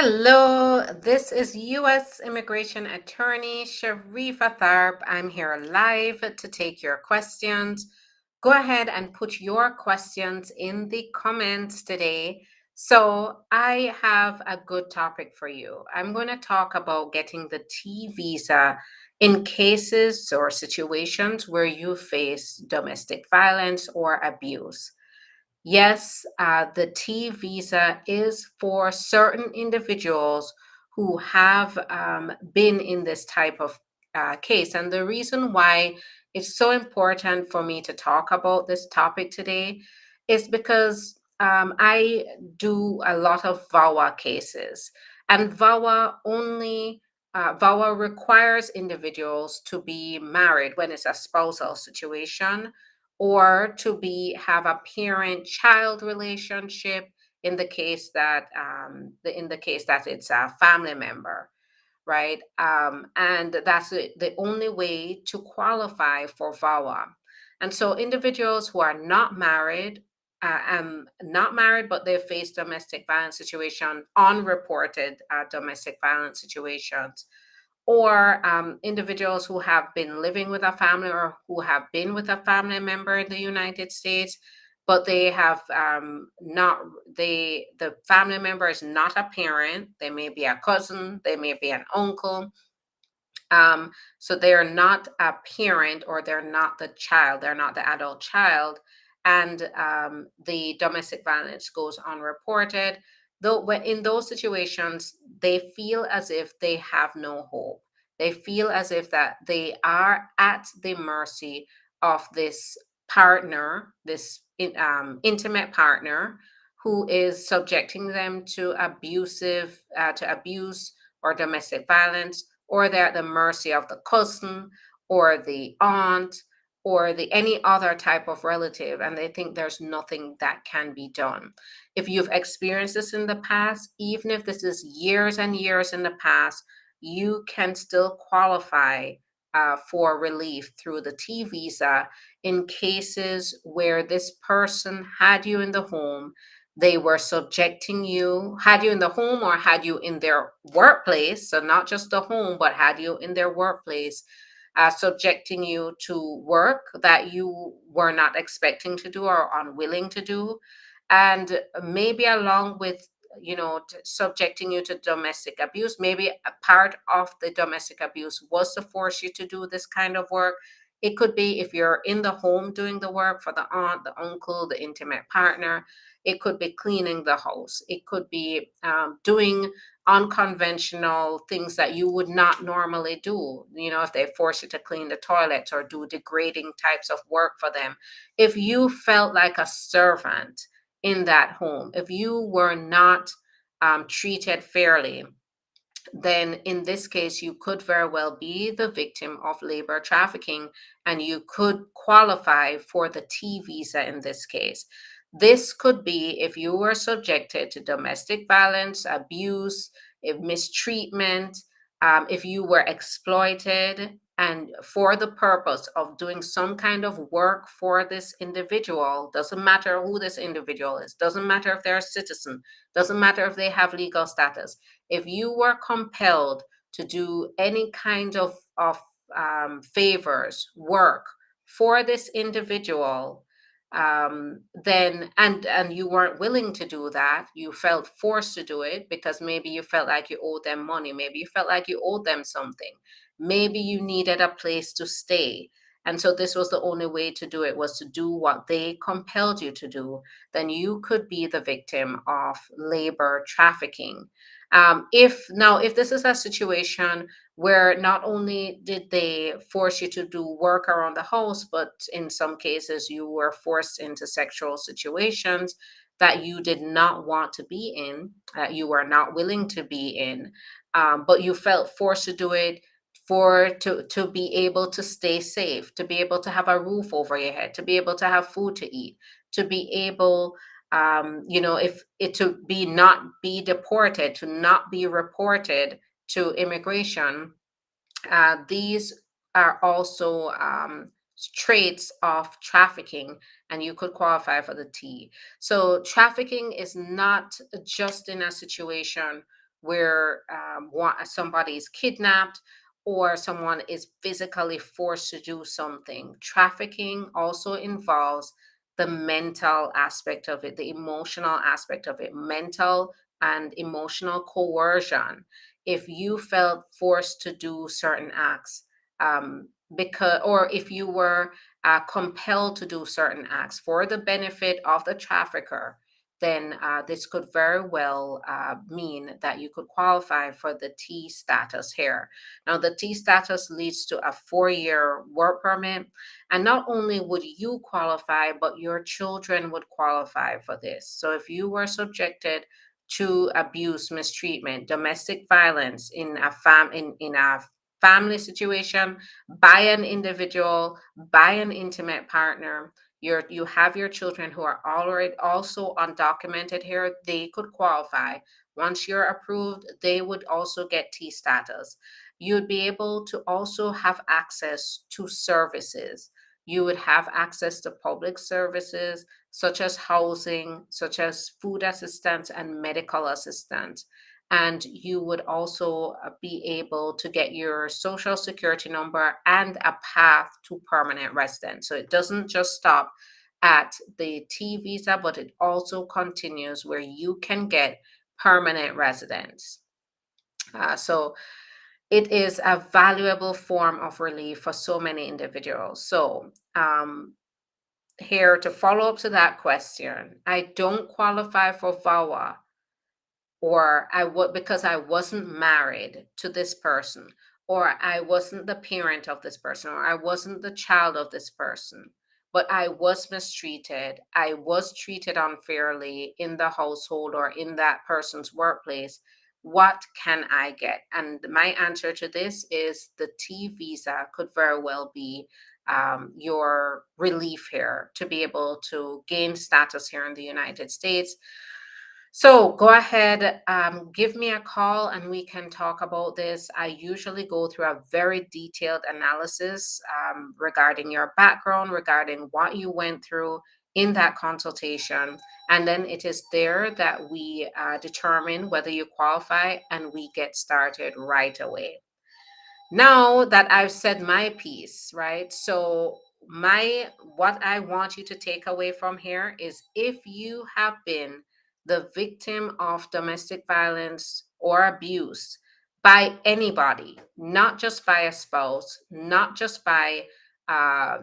Hello, this is U.S. Immigration Attorney Sharifa Tharpe. I'm here live to take your questions. Go ahead and put your questions in the comments today. So, I have a good topic for you. I'm going to talk about getting the T visa in cases or situations where you face domestic violence or abuse. Yes, the T visa is for certain individuals who have been in this type of case. And the reason why it's so important for me to talk about this topic today is because I do a lot of VAWA cases, and VAWA requires individuals to be married when it's a spousal situation, or to be have a parent-child relationship in the case that it's a family member, right? And that's the only way to qualify for VAWA. And so individuals who are not married, but they face domestic violence situation, unreported domestic violence situations, or individuals who have been living with a family or who have been with a family member in the United States, but they have not the family member is not a parent. They may be a cousin, they may be an uncle. So they're not a parent, or they're not the child, they're not the adult child, and the domestic violence goes unreported. Though in those situations, they feel as if they have no hope. They feel as if that they are at the mercy of this partner, this intimate partner, who is subjecting them to abuse or domestic violence, or they're at the mercy of the cousin or the aunt or the any other type of relative, and they think there's nothing that can be done. If you've experienced this in the past, even if this is years and years in the past, you can still qualify for relief through the T visa in cases where this person had you in the home. They were subjecting you, had you in the home or had you in their workplace. So, not just the home, but had you in their workplace, subjecting you to work that you were not expecting to do or unwilling to do. And maybe along with, subjecting you to domestic abuse, maybe a part of the domestic abuse was to force you to do this kind of work. It could be if you're in the home doing the work for the aunt, the uncle, the intimate partner. It could be cleaning the house. It could be doing unconventional things that you would not normally do. If they force you to clean the toilets or do degrading types of work for them. If you felt like a servant in that home, if you were not treated fairly, then in this case, you could very well be the victim of labor trafficking, and you could qualify for the T visa in this case. This could be if you were subjected to domestic violence, abuse, mistreatment, if you were exploited, and for the purpose of doing some kind of work for this individual. Doesn't matter who this individual is, doesn't matter if they're a citizen, doesn't matter if they have legal status. If you were compelled to do any kind of favors, work for this individual, then and you weren't willing to do that, you felt forced to do it because maybe you felt like you owed them money, maybe you felt like you owed them something, maybe you needed a place to stay, and so this was the only way to do it, was to do what they compelled you to do, then you could be the victim of labor trafficking. If this is a situation where not only did they force you to do work around the house, but in some cases you were forced into sexual situations that you did not want to be in, that you were not willing to be in, but you felt forced to do it to be able to stay safe, to be able to have a roof over your head, to be able to have food to eat, to be able if it to be not be deported, to not be reported to immigration. These are also traits of trafficking, and you could qualify for the T. So trafficking is not just in a situation where somebody is kidnapped or someone is physically forced to do something. Trafficking also involves the mental aspect of it, the emotional aspect of it, mental and emotional coercion. If you felt forced to do certain acts, or if you were compelled to do certain acts for the benefit of the trafficker, then this could very well mean that you could qualify for the T status here. Now, the T status leads to a 4-year work permit, and not only would you qualify, but your children would qualify for this. So, if you were subjected to abuse, mistreatment, domestic violence in a family situation by an individual, by an intimate partner, you have your children who are already also undocumented here, they could qualify. Once you're approved, they would also get T status. You'd be able to also have access to services. You would have access to public services such as housing, such as food assistance and medical assistance. And you would also be able to get your social security number and a path to permanent residence. So it doesn't just stop at the T visa, but it also continues where you can get permanent residence. So it is a valuable form of relief for so many individuals. So, here to follow up to that question, I don't qualify for VAWA, or I would because I wasn't married to this person, or I wasn't the parent of this person, or I wasn't the child of this person, but I was mistreated. I was treated unfairly in the household or in that person's workplace. What can I get? And my answer to this is the T visa could very well be your relief here to be able to gain status here in the United States. So go ahead, give me a call and we can talk about this. I usually go through a very detailed analysis regarding your background, regarding what you went through in that consultation. And then it is there that we determine whether you qualify and we get started right away. Now that I've said my piece, right? So my what I want you to take away from here is if you have been the victim of domestic violence or abuse by anybody, not just by a spouse, not just by a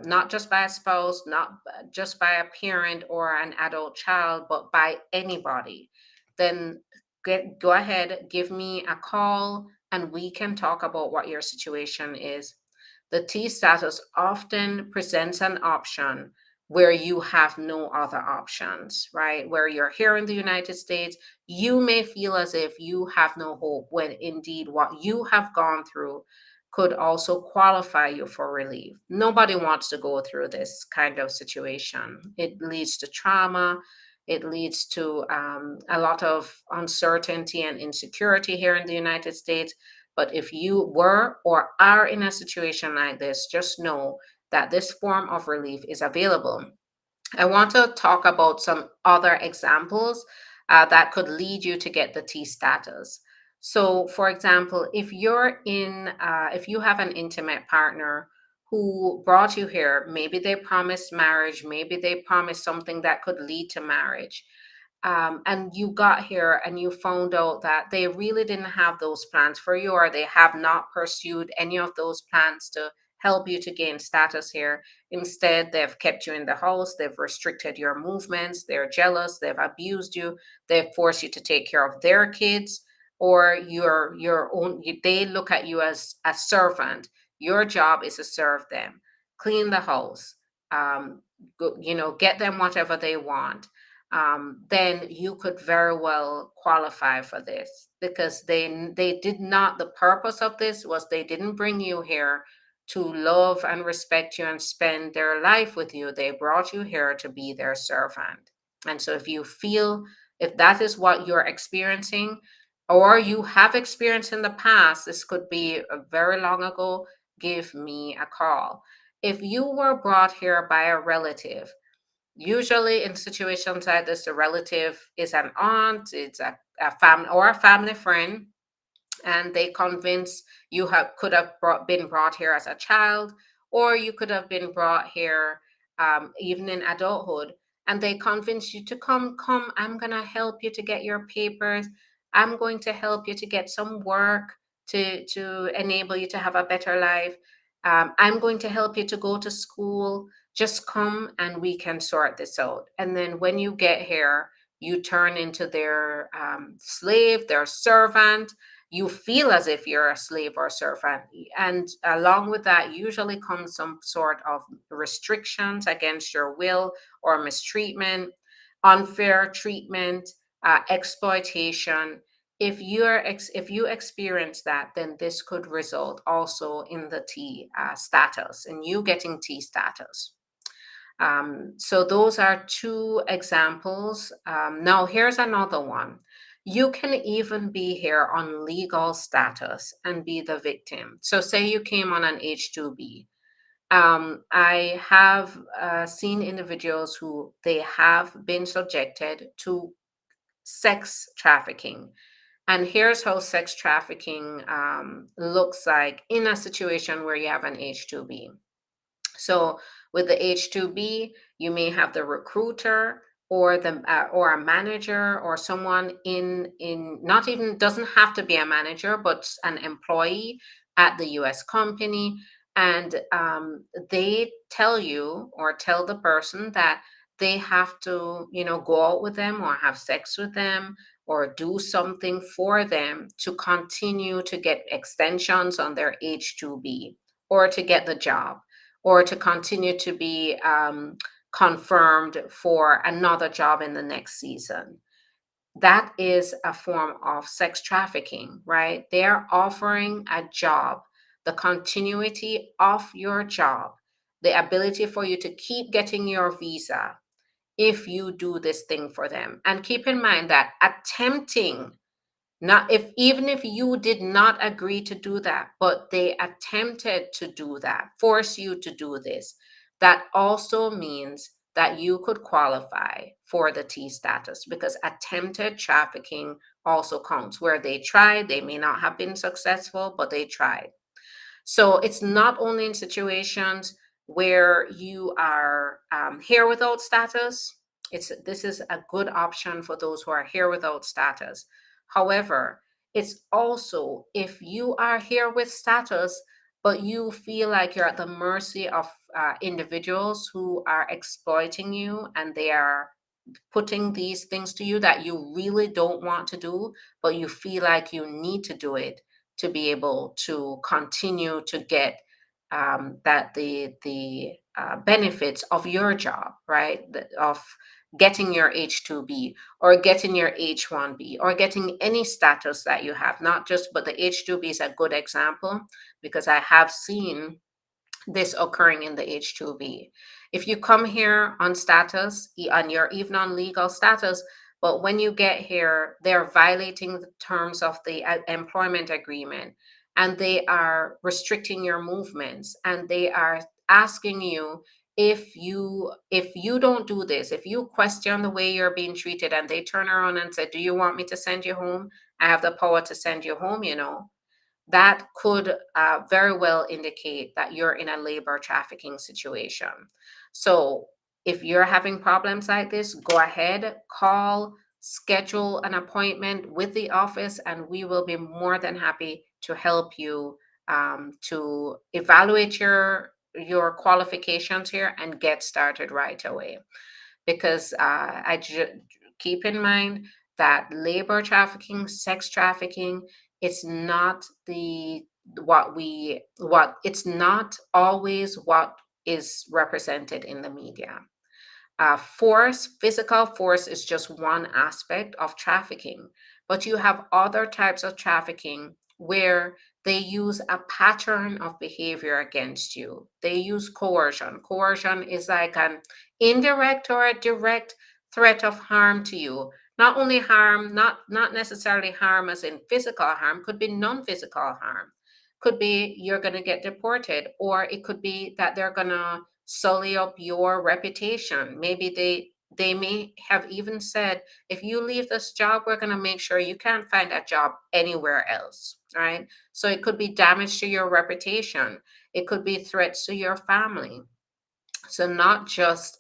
spouse, not just by a parent or an adult child, but by anybody, then go ahead, give me a call and we can talk about what your situation is. The T status often presents an option where you have no other options, right? Where you're here in the United States, you may feel as if you have no hope when indeed what you have gone through could also qualify you for relief. Nobody wants to go through this kind of situation. It leads to trauma. It leads to a lot of uncertainty and insecurity here in the United States. But if you were or are in a situation like this, just know that this form of relief is available. I want to talk about some other examples that could lead you to get the T status. So, for example, if you have an intimate partner who brought you here, maybe they promised marriage, maybe they promised something that could lead to marriage, and you got here and you found out that they really didn't have those plans for you, or they have not pursued any of those plans to help you to gain status here. Instead, they've kept you in the house, they've restricted your movements, they're jealous, they've abused you, they've forced you to take care of their kids, or they look at you as a servant. Your job is to serve them, clean the house, get them whatever they want. Then you could very well qualify for this because they did not. The purpose of this was they didn't bring you here to love and respect you and spend their life with you. They brought you here to be their servant. And so if that is what you're experiencing or you have experienced in the past, this could be very long ago, give me a call. If you were brought here by a relative, usually in situations like this, the relative is an aunt, it's a family or a family friend, and they convince you could have been brought here as a child, or you could have been brought here even in adulthood, and they convince you to come, I'm going to help you to get your papers, I'm going to help you to get some work to enable you to have a better life, I'm going to help you to go to school, just come and we can sort this out. And then when you get here, you turn into their slave, their servant, you feel as if you're a slave or servant. And along with that, usually comes some sort of restrictions against your will or mistreatment, unfair treatment, exploitation. If you experience that, then this could result also in the T status, and you getting T status. So those are two examples. Now, here's another one. You can even be here on legal status and be the victim. So, say you came on an H-2B. I have seen individuals who they have been subjected to sex trafficking. And here's how sex trafficking looks like in a situation where you have an H-2B. So with the H-2B, you may have the recruiter or the or a manager or someone in not even doesn't have to be a manager, but an employee at the U.S. company, and they tell you or tell the person that they have to, go out with them or have sex with them or do something for them to continue to get extensions on their H-2B or to get the job or to continue to be confirmed for another job in the next season. That is a form of sex trafficking, right? They're offering a job, the continuity of your job, the ability for you to keep getting your visa if you do this thing for them. And keep in mind that attempting, not if even if you did not agree to do that, but they attempted to do that, force you to do this, that also means that you could qualify for the T status, because attempted trafficking also counts where they tried, they may not have been successful, but they tried. So it's not only in situations where you are here without status. This is a good option for those who are here without status. However, it's also if you are here with status, but you feel like you're at the mercy of individuals who are exploiting you, and they are putting these things to you that you really don't want to do, but you feel like you need to do it to be able to continue to get that the benefits of your job, right? Of getting your H-2B or getting your H-1B or getting any status that you have, not just, but the H-2B is a good example because I have seen this occurring in the H-2B. If you come here on status, on your even on legal status, but when you get here, they're violating the terms of the employment agreement, and they are restricting your movements, and they are asking you, if you don't do this, if you question the way you're being treated, and they turn around and say, do you want me to send you home? I have the power to send you home, that could very well indicate that you're in a labor trafficking situation. So if you're having problems like this, go ahead, call, schedule an appointment with the office, and we will be more than happy to help you to evaluate your qualifications here and get started right away. Because keep in mind that labor trafficking, sex trafficking, it's not the what it's not always what is represented in the media. Physical force is just one aspect of trafficking, but you have other types of trafficking where they use a pattern of behavior against you. They use coercion. Coercion is like an indirect or a direct threat of harm to you. Not only harm, not necessarily harm as in physical harm, could be non-physical harm. Could be you're going to get deported, or it could be that they're going to sully up your reputation. Maybe They may have even said, if you leave this job, we're going to make sure you can't find a job anywhere else, right? So it could be damage to your reputation, it could be threats to your family. So not just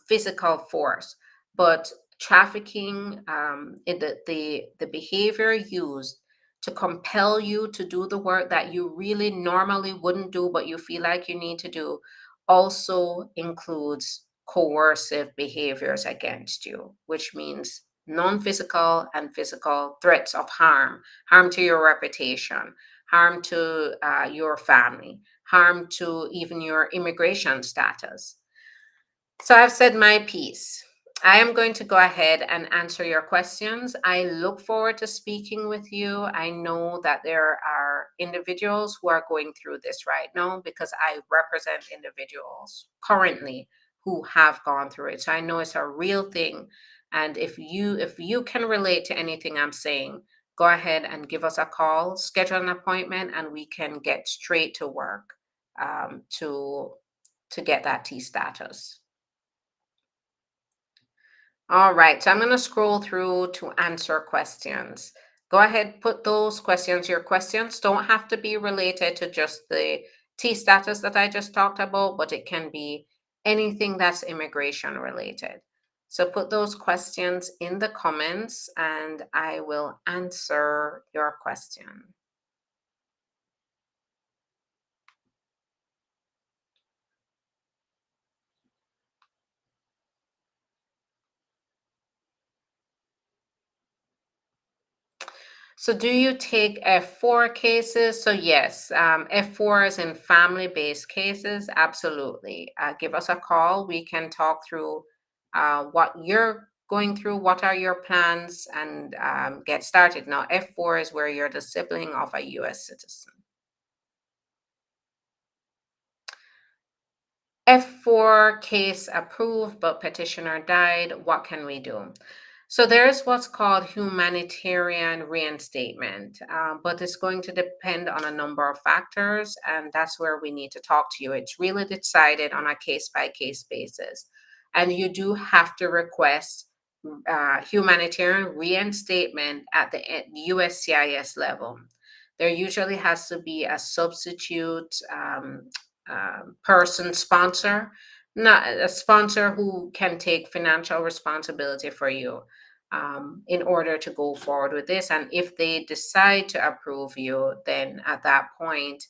physical force, but trafficking, the behavior used to compel you to do the work that you really normally wouldn't do, but you feel like you need to do, also includes coercive behaviors against you, which means non-physical and physical threats of harm, harm to your reputation, harm to your family, harm to even your immigration status. So I've said my piece. I am going to go ahead and answer your questions. I look forward to speaking with you. I know that there are individuals who are going through this right now because I represent individuals currently who have gone through it. So I know it's a real thing. And if you can relate to anything I'm saying, go ahead and give us a call, schedule an appointment, and we can get straight to work um, to to get that T status. All right, so I'm going to scroll through to answer questions. Go ahead, put those questions. Your questions don't have to be related to just the T status that I just talked about, but it can be anything that's immigration related. So put those questions in the comments and I will answer your question. So do you take F4 cases? So yes, F4 is in family-based cases. Absolutely. Give us a call. We can talk through what you're going through, what are your plans, and get started. Now, F4 is where you're the sibling of a U.S. citizen. F4 case approved, but petitioner died. What can we do? So there's what's called humanitarian reinstatement, but it's going to depend on a number of factors, and that's where we need to talk to you. It's really decided on a case by case basis, and you do have to request humanitarian reinstatement at the USCIS level. There usually has to be a substitute person sponsor, not a sponsor who can take financial responsibility for you in order to go forward with this. And if they decide to approve you, then at that point,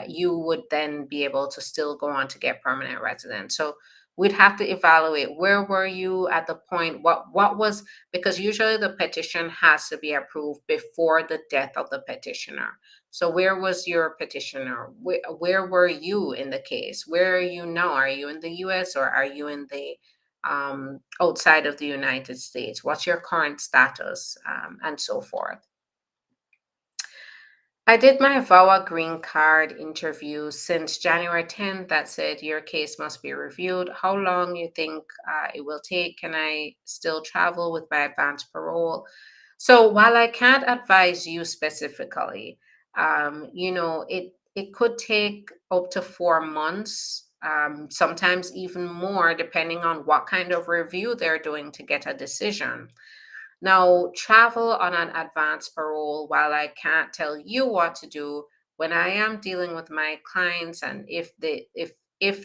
you would then be able to still go on to get permanent residence. So we'd have to evaluate where were you at the point, what was, because usually the petition has to be approved before the death of the petitioner. So where was your petitioner? Where were you in the case? Where are you now? Are you in the US or are you in the outside of the United States? What's your current status and so forth? I did my VAWA green card interview since January 10th that said your case must be reviewed. How long you think it will take? Can I still travel with my advance parole? So while I can't advise you specifically, it could take up to 4 months, sometimes even more, depending on what kind of review they're doing to get a decision. Now, travel on an advance parole, while I can't tell you what to do, when I am dealing with my clients and if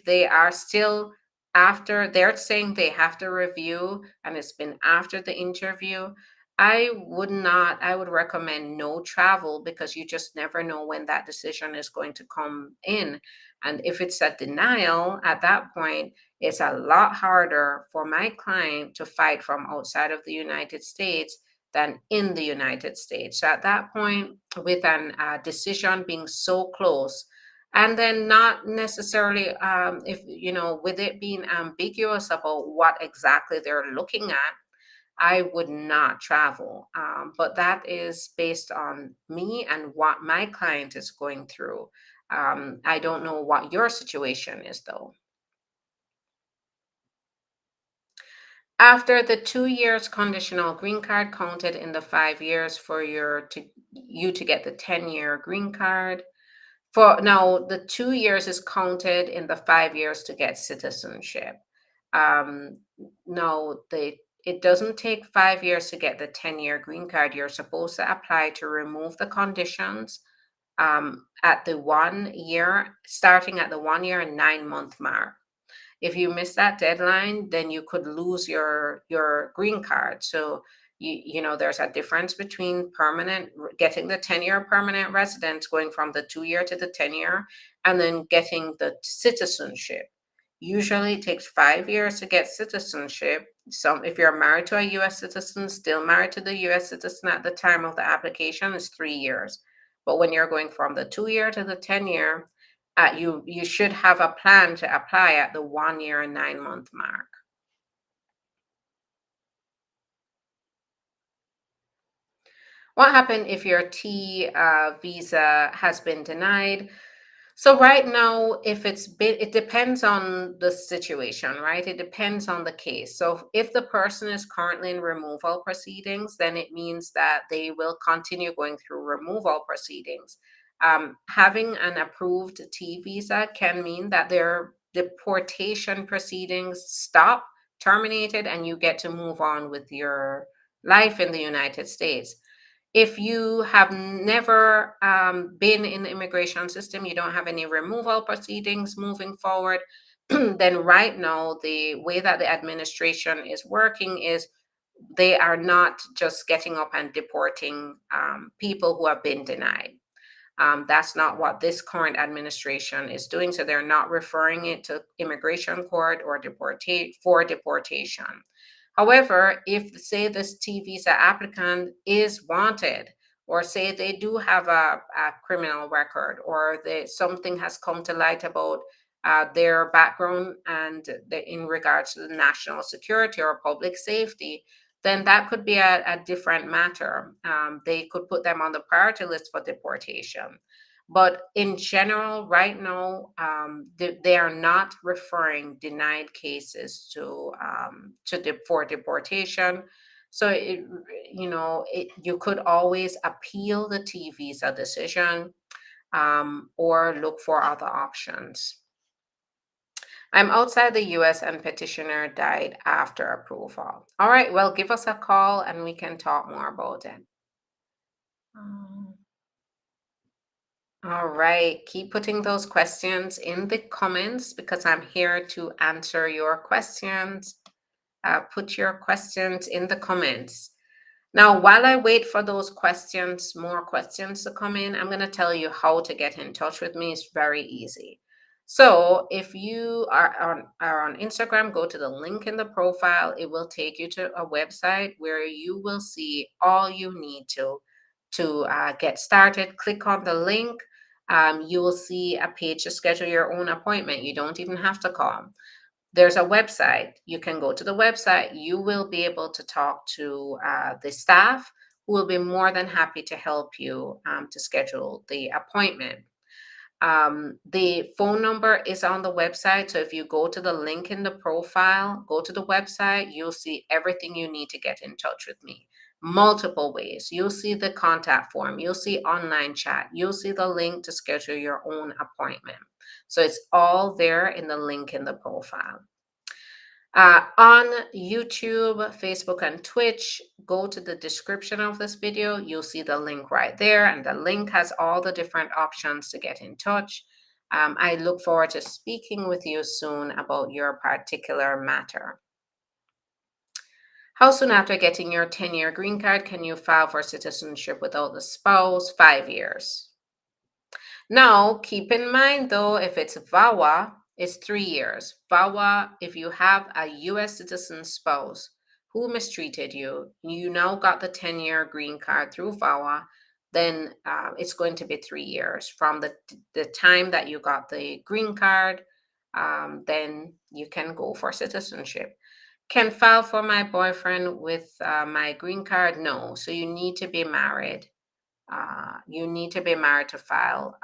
they are still after they're saying they have to review and it's been after the interview, I would recommend no travel because you just never know when that decision is going to come in. And if it's a denial at that point, it's a lot harder for my client to fight from outside of the United States than in the United States. So at that point, with an decision being so close, and then not necessarily, if with it being ambiguous about what exactly they're looking at, I would not travel. But that is based on me and what my client is going through. I don't know what your situation is, though. After the 2 years conditional green card counted in the 5 years for you to get the 10-year green card. For now, the 2 years is counted in the 5 years to get citizenship. Um, no, it doesn't take 5 years to get the 10-year green card. You're supposed to apply to remove the conditions at the 1 year, starting at the 1 year and 9 month mark. If you miss that deadline, then you could lose your green card. So there's a difference between getting the 10-year permanent residence, going from the 2 year to the 10 year, and then getting the citizenship. Usually it takes 5 years to get citizenship. Some, if you're married to a US citizen, still married to the US citizen at the time of the application, is 3 years. But when you're going from the 2 year to the 10 year, you should have a plan to apply at the 1 year and 9 month mark. What happened if your T visa has been denied? So right now, it depends on the situation, right? It depends on the case. So if the person is currently in removal proceedings, then it means that they will continue going through removal proceedings. Having an approved T visa can mean that their deportation proceedings stop, terminated, and you get to move on with your life in the United States. If you have never been in the immigration system, you don't have any removal proceedings moving forward, then right now, the way that the administration is working is they are not just getting up and deporting people who have been denied. That's not what this current administration is doing. So they're not referring it to immigration court or for deportation. However, if say this T visa applicant is wanted, or say they do have a criminal record, or something has come to light about their background and in regards to the national security or public safety, then that could be a different matter. They could put them on the priority list for deportation. But in general, right now, they are not referring denied cases for deportation. So you could always appeal the T visa decision, or look for other options. I'm outside the US and petitioner died after approval. All right, well, give us a call and we can talk more about it. Um, All right, keep putting those questions in the comments because I'm here to answer your questions. Put your questions in the comments. Now, while I wait for those more questions to come in, I'm going to tell you how to get in touch with me. It's very easy. So if you are on Instagram, go to the link in the profile. It will take you to a website where you will see all you need to get started. Click on the link. You will see a page to schedule your own appointment. You don't even have to call. There's a website. You can go to the website. You will be able to talk to the staff who will be more than happy to help you to schedule the appointment. The phone number is on the website. So if you go to the link in the profile, go to the website, you'll see everything you need to get in touch with me. Multiple ways. You'll see the contact form. You'll see online chat. You'll see the link to schedule your own appointment. So it's all there in the link in the profile. On YouTube, Facebook, and Twitch, go to the description of this video. You'll see the link right there, and the link has all the different options to get in touch. I look forward to speaking with you soon about your particular matter. How soon after getting your 10-year green card can you file for citizenship without the spouse? 5 years. Now, keep in mind though, if it's VAWA, it's 3 years. VAWA, if you have a US citizen spouse who mistreated you, you now got the 10-year green card through VAWA, then it's going to be 3 years from the time that you got the green card. Then you can go for citizenship. Can file for my boyfriend with my green card? No. So you need to be married. You need to be married to file.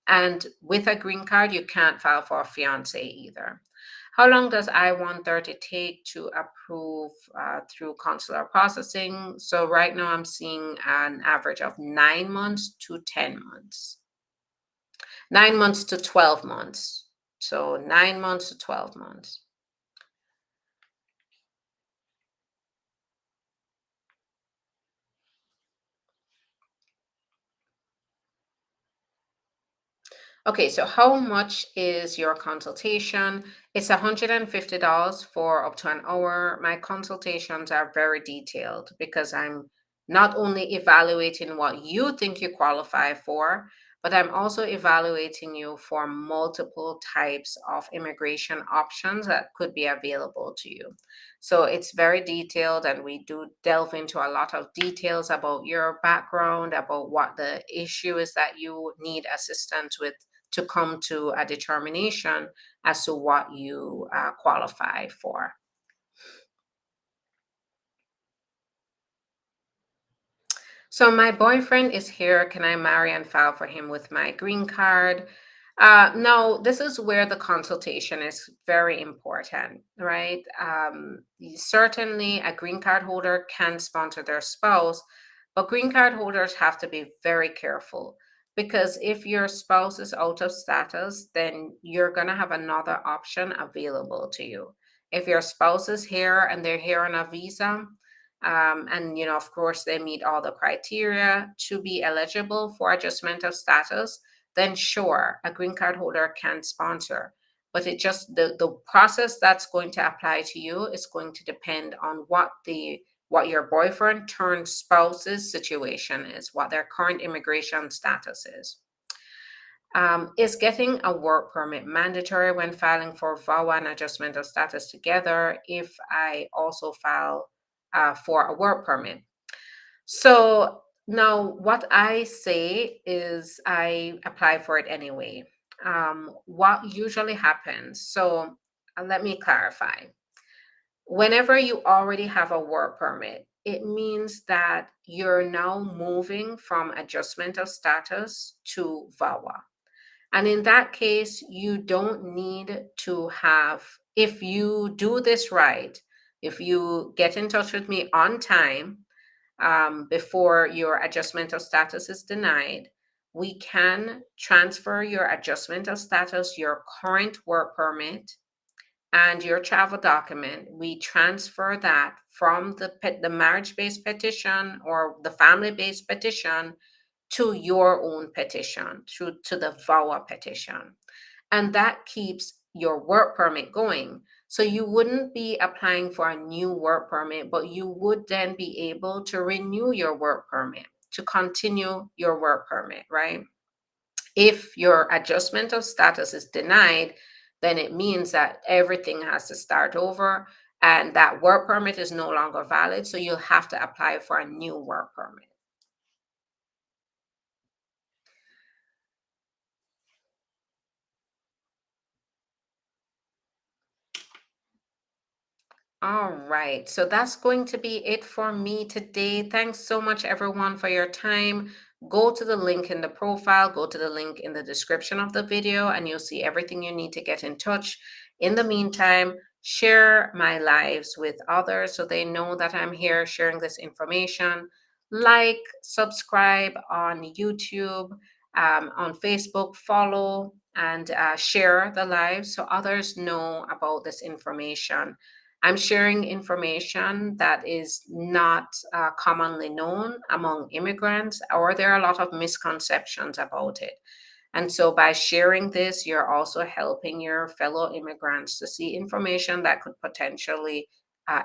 And with a green card, you can't file for a fiance either. How long does I-130 take to approve through consular processing? So right now I'm seeing an average of 9 months to 10 months. 9 months to 12 months. So 9 months to 12 months. Okay, so how much is your consultation? It's $150 for up to an hour. My consultations are very detailed because I'm not only evaluating what you think you qualify for, but I'm also evaluating you for multiple types of immigration options that could be available to you. So it's very detailed, and we do delve into a lot of details about your background, about what the issue is that you need assistance with to come to a determination as to what you qualify for. So my boyfriend is here. Can I marry and file for him with my green card? No, this is where the consultation is very important, right? Certainly, a green card holder can sponsor their spouse, but green card holders have to be very careful because if your spouse is out of status, then you're going to have another option available to you. If your spouse is here and they're here on a visa, and of course they meet all the criteria to be eligible for adjustment of status, then sure, a green card holder can sponsor. But it just the process that's going to apply to you is going to depend on what your boyfriend turned spouse's situation is, what their current immigration status is. Is getting a work permit mandatory when filing for VAWA and adjustment of status together if I also file for a work permit? So now what I say is I apply for it anyway. What usually happens? So let me clarify. Whenever you already have a work permit, it means that you're now moving from adjustment of status to VAWA. And in that case, you don't need to have, if you do this right, if you get in touch with me on time before your adjustment of status is denied, we can transfer your adjustment of status, your current work permit, and your travel document. We transfer that from the marriage-based petition or the family-based petition to your own petition, to the VAWA petition. And that keeps your work permit going. So you wouldn't be applying for a new work permit, but you would then be able to renew your work permit, to continue your work permit, right? If your adjustment of status is denied, then it means that everything has to start over and that work permit is no longer valid. So you'll have to apply for a new work permit. All right. So that's going to be it for me today. Thanks so much, everyone, for your time. Go to the link in the profile, go to the link in the description of the video, and you'll see everything you need to get in touch. In the meantime, share my lives with others so they know that I'm here sharing this information. Like, subscribe on YouTube, on Facebook, follow, and share the live so others know about this information. I'm sharing information that is not commonly known among immigrants, or there are a lot of misconceptions about it. And so by sharing this, you're also helping your fellow immigrants to see information that could potentially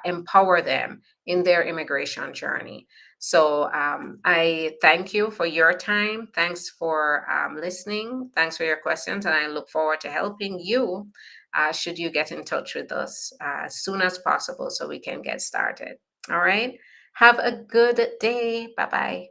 empower them in their immigration journey. So I thank you for your time. Thanks for listening. Thanks for your questions. And I look forward to helping you should you get in touch with us as soon as possible so we can get started. All right. Have a good day. Bye bye.